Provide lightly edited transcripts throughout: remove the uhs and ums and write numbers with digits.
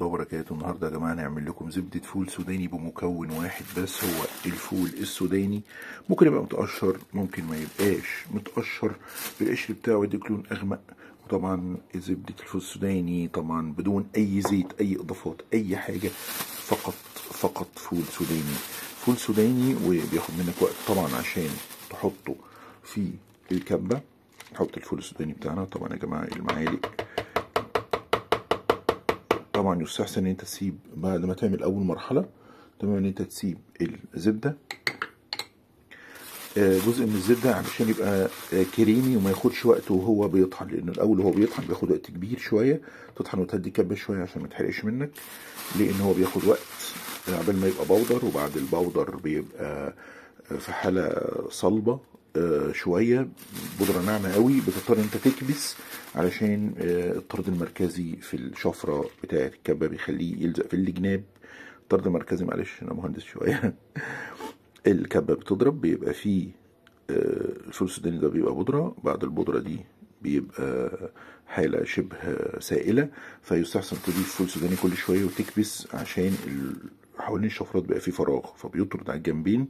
الله وبركاته. النهارده يا جماعه هنعمل لكم زبده فول سوداني بمكون واحد بس، هو الفول السوداني. ممكن يبقى متقشر، ممكن ما يبقاش متقشر، القشر بتاعه يديك لون اغمق. وطبعا زبده الفول السوداني طبعا بدون اي زيت، اي اضافات، اي حاجه، فقط فول سوداني. فول سوداني وبياخد منك وقت طبعا عشان تحطه في الكبه. نحط الفول السوداني بتاعنا طبعا يا جماعه المعالق. طبعا يستحسن ان انت تسيب بعد ما تعمل اول مرحله تمام ان انت تسيب الزبده جزء من الزبده علشان يبقى كريمي وما ياخدش وقت وهو بيطحن، لان الاول وهو بيطحن بياخد وقت كبير شويه. تطحن وتهدي كبه شويه عشان ما يتحرقش منك، لان هو بياخد وقت قبل ما يبقى بودر، وبعد البودر بيبقى في حاله صلبه شويه، بودره ناعمه قوي. بتضطر انت تكبس علشان الطرد المركزي في الشفره بتاعه الكبه بيخليه يلزق في الجناب. الطرد المركزي، معلش انا مهندس شويه الكبه بتضرب بيبقى فيه الفول السوداني ده بيبقى بودره، بعد البودره دي بيبقى حاله شبه سائله، فيستحسن تضيف فول سوداني كل شويه وتكبس عشان حوالين الشفرات بيبقى فيه فراغ فبيطرد على الجنبين،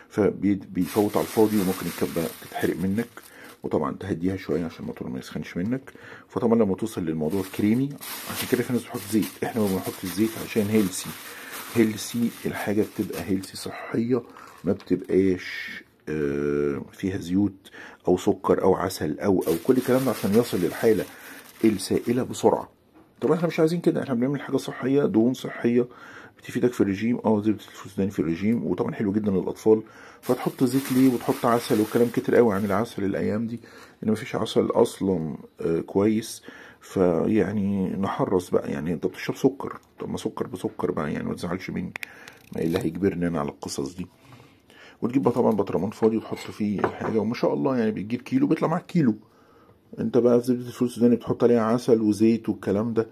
فبيفوت على الفاضي وممكن الكبه تتحرق منك. وطبعا تهديها شويه عشان الموتور ما يسخنش منك. فطبعا لما توصل للموضوع كريمي، عشان كده في ناس بتحط زيت، احنا ما بنحط الزيت عشان هيلسي الحاجه بتبقى هيلسي صحيه، ما بتبقاش فيها زيوت او سكر او عسل او كل الكلام ده عشان يصل للحاله السائله بسرعه. طبعا احنا مش عايزين كده، احنا بنعمل حاجه صحيه، دهون صحيه بتفيدك في الرجيم. زبده الفول السوداني في الرجيم، وطبعا حلو جدا للاطفال. فتحط زيت ليه وتحط عسل وكلام كتير قوي عن العسل الايام دي، ان مفيش عسل اصلا كويس. فيعني نحرص بقى، يعني انت بتشرب سكر، طب ما سكر بسكر بقى، يعني ما تزعلش مني، ما ايه اللي هيجبرني انا على القصص دي. وتجيب بقى طبعا برطمان فاضي وتحط فيه الحاجه، وما شاء الله يعني بتجيب كيلو بيطلع معاك كيلو. انت بقى في زبده الفول السوداني بتحط عليها عسل وزيت والكلام ده،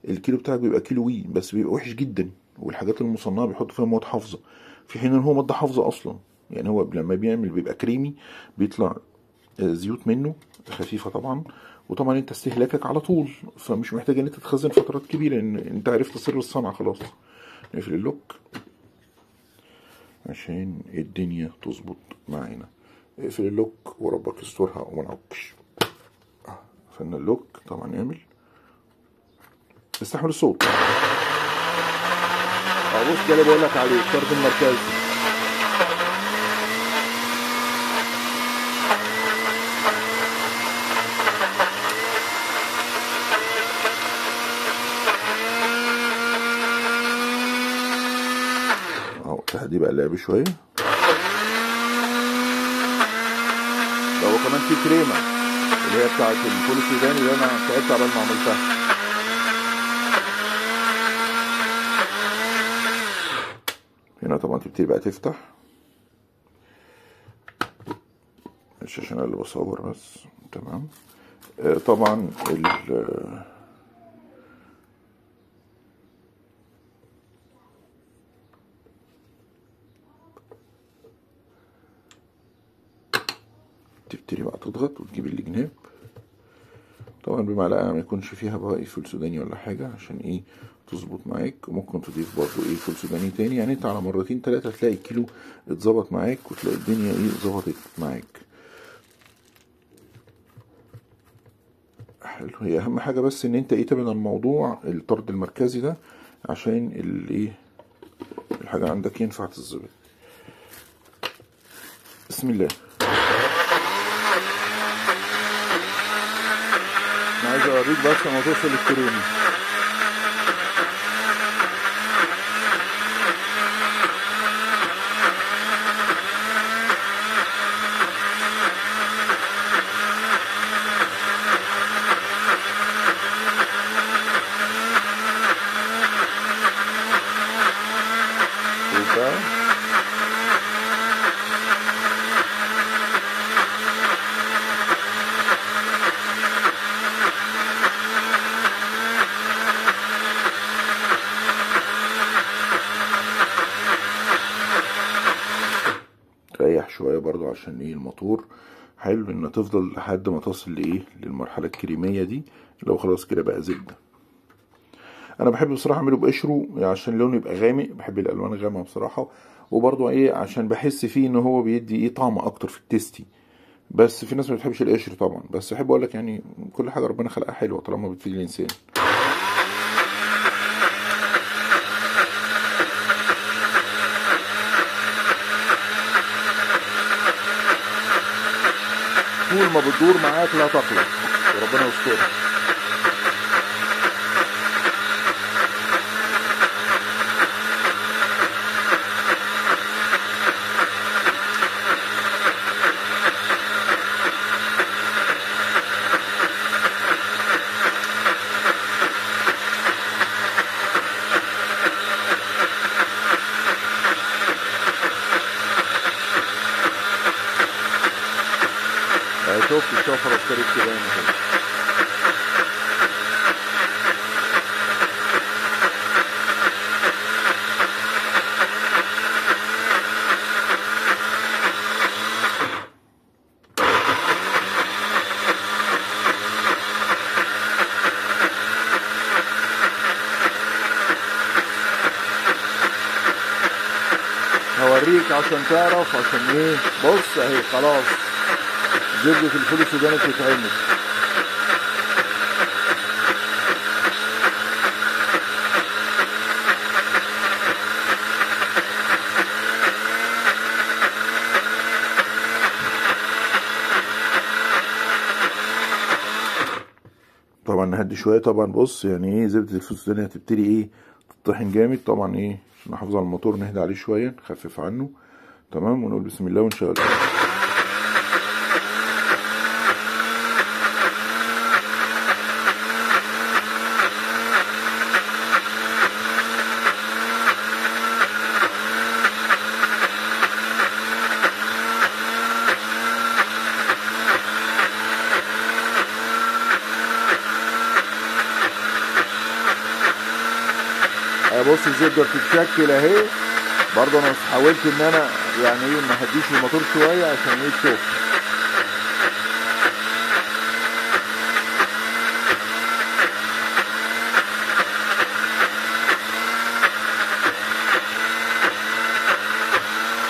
الكيلو بتاعك بيبقى كيلوي بس بيبقى وحش جدا. والحاجات المصنعه بيحطوا فيها مواد حافظه، في حين ان هو ماده حافظه اصلا. يعني هو لما بيعمل بيبقى كريمي، بيطلع زيوت منه خفيفه طبعا. وطبعا انت استهلاكك على طول، فمش محتاج ان انت تخزن فترات كبيره، ان انت عرفت سر الصنعه خلاص. نقفل اللوك عشان الدنيا تظبط معانا. اقفل اللوك وربك يسترها وما نعكش. قفلنا اللوك طبعا. نعمل استحمل الصوت. بص ده اللي بقول لك عليه، الطرد المركزي. تهدي بقى اللعب شويه. ده هو كمان في كريمه اللي هي بتاعت الفول السوداني اللي انا تعبت عبال ما عملتها. هنا طبعا تبتدي بقى تفتح، مش عشان انا اللي بصور بس. تمام. طبعا تبتدي بقى تضغط وتجيب الجناب طبعا بمعلقه، ما يكونش فيها بقى فول سوداني ولا حاجه، عشان ايه تظبط معاك. وممكن تضيف برضو فول سوداني تاني، يعني انت على مرتين تلاتة تلاقي الكيلو اتظبط معاك، وتلاقي الدنيا ظبطت معاك. حلو. هي اهم حاجه بس ان انت تبعد عن موضوع الطرد المركزي ده، عشان الحاجه عندك ينفع تتظبط. بسم الله. انا عايز اوريك بس لما توصل للكريمي. تريح شويه برضو عشان الموتور حلو، ان تفضل لحد ما تصل للمرحله الكريميه دي، لو خلاص كده بقى زبده. انا بحب بصراحه اعمله بقشره عشان لونه يبقى غامق، بحب الالوان غامقه بصراحه، وبرضه ايه عشان بحس فيه ان هو بيدي ايه طعم اكتر في التيستي. بس في ناس ما بتحبش القشر طبعا، بس احب اقول لك يعني كل حاجه ربنا خلقها حلوه طالما بتفيد الانسان. طول ما بتدور معاك لا تقلق وربنا يسترها. شوف الشفرة ابتدت تبان اهي. هوريك عشان تعرف عشان ايه. بص اهي خلاص زبدة الفول السوداني بتتعمل. طبعا نهدي شويه طبعا. بص يعني ايه زبده الفول السوداني هتبتدي ايه تطحن جامد طبعا. ايه عشان نحافظ على الموتور نهدى عليه شويه نخفف عنه. تمام ونقول بسم الله ونشغل. بص الزبده بتتشكل اهي. برضه انا حاولت ان انا يعني ايه ما هديش الموتور شويه عشان ايه تشوف.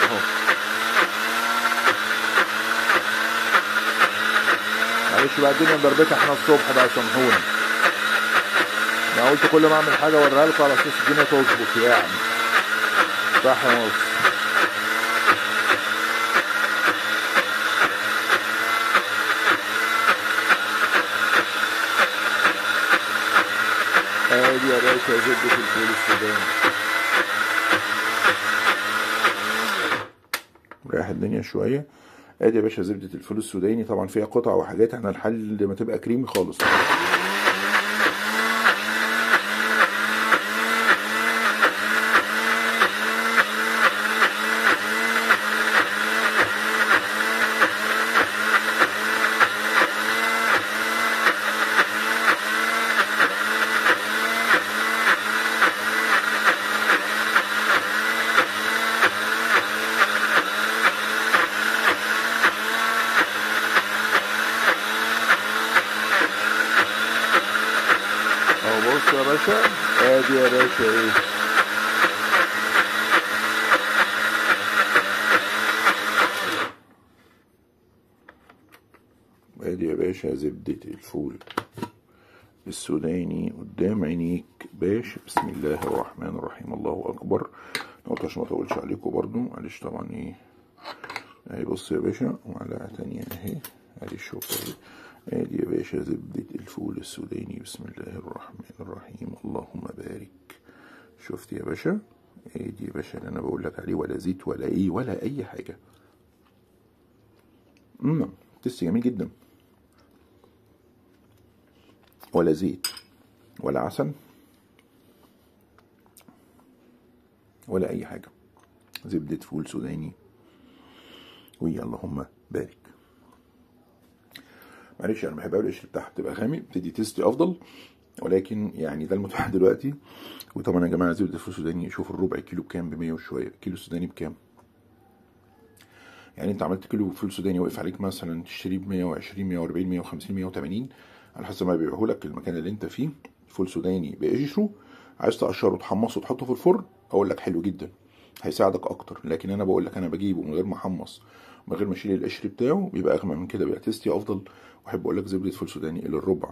اهو معلش بقى الدنيا مدربكه احنا الصبح بقى سامحونا. انا قلت كل ما اعمل حاجه اوريها لكم على اساس الدنيا تظبط يعني. صح يا مصر. ادي يا باشا زبده الفول السوداني. رايح الدنيا شويه. ادي يا باشا زبده الفول السوداني. طبعا فيها قطع وحاجات احنا الحل لما تبقى كريمي خالص. بص يا باشا ادي يا باشا ايه ادي يا باشا زبدة الفول السوداني قدام عينيك باشا. بسم الله الرحمن الرحيم. الله اكبر. نقطة عشان ما اطولش عليكم برضو معلش طبعا ايه اهي. بص يا باشا ومعلقة تانية اهي. ادي الشوكة اهي. ادي يا باشا زبدة الفول السوداني. بسم الله الرحمن الرحيم. اللهم بارك. شفت يا باشا ادي يا باشا اللي انا بقول لك عليه. ولا زيت ولا ايه ولا اي حاجة. تست جميل جدا. ولا زيت ولا عسل ولا اي حاجة. زبدة فول سوداني. ويا اللهم بارك. معلش انا بحب قوي القشر بتاعها بتبقى غامق بتدي تيستي افضل، ولكن يعني ده المتاح دلوقتي. وطبعا يا جماعه زبده الفول السوداني شوفوا الربع كيلو بكام؟ ب 100 وشويه. كيلو سوداني بكام؟ يعني انت عملت كيلو فول سوداني واقف عليك مثلا تشتريه ب 120 140 150 180 على حسب ما بيبيعه لك المكان اللي انت فيه. فول سوداني بقشره عايز تقشره وتحمصه وتحطه في الفرن، اقول لك حلو جدا، هيساعدك اكتر. لكن انا بقول لك انا بجيبه من غير ما احمص، من غير ما اشيل القشر بتاعه، بيبقى اغمى من كده، بيبقى تيستي افضل. واحب اقول لك زبده فول سوداني الى الربع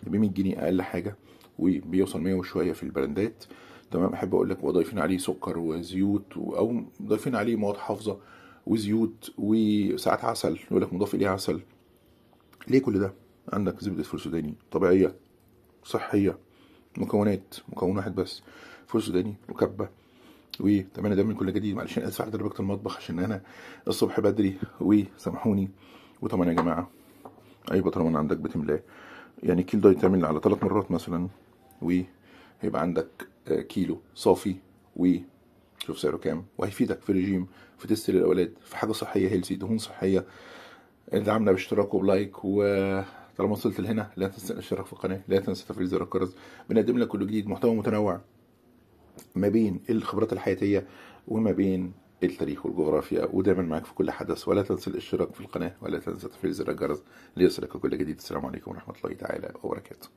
ب 100 جنيه اقل حاجه، وبيوصل 100 وشويه في البراندات. تمام. احب اقول لك وضايفين عليه سكر وزيوت او ضايفين عليه مواد حافظه وزيوت وساعات عسل، يقول لك مضاف اليه عسل. ليه كل ده؟ عندك زبده فول سوداني طبيعيه صحيه، مكون واحد بس، فول سوداني وكبه. وتمام ده من كل جديد. معلش انا اسف على درجه المطبخ عشان انا الصبح بدري، وسامحوني. وطبعا يا جماعه اي بطرمان عندك بتملاه، يعني الكيلو ده يتعمل على 3 مرات مثلا، وهيبقى عندك كيلو صافي. وشوف سعره كام، وهيفيدك في رجيم، في تست للاولاد، في حاجه صحيه هيلسي، دهون صحيه. ادعمنا باشتراك وبلايك، وطالما وصلت لهنا لا تنسى الاشتراك في القناه، لا تنسى تفعيل زر الجرس. بنقدم لك كل جديد، محتوى متنوع ما بين الخبرات الحياتيه وما بين التاريخ والجغرافيا، ودايما معاك في كل حدث. ولا تنسى الاشتراك في القناه، ولا تنسى تفعيل زر الجرس ليصلك كل جديد. السلام عليكم ورحمه الله تعالى وبركاته.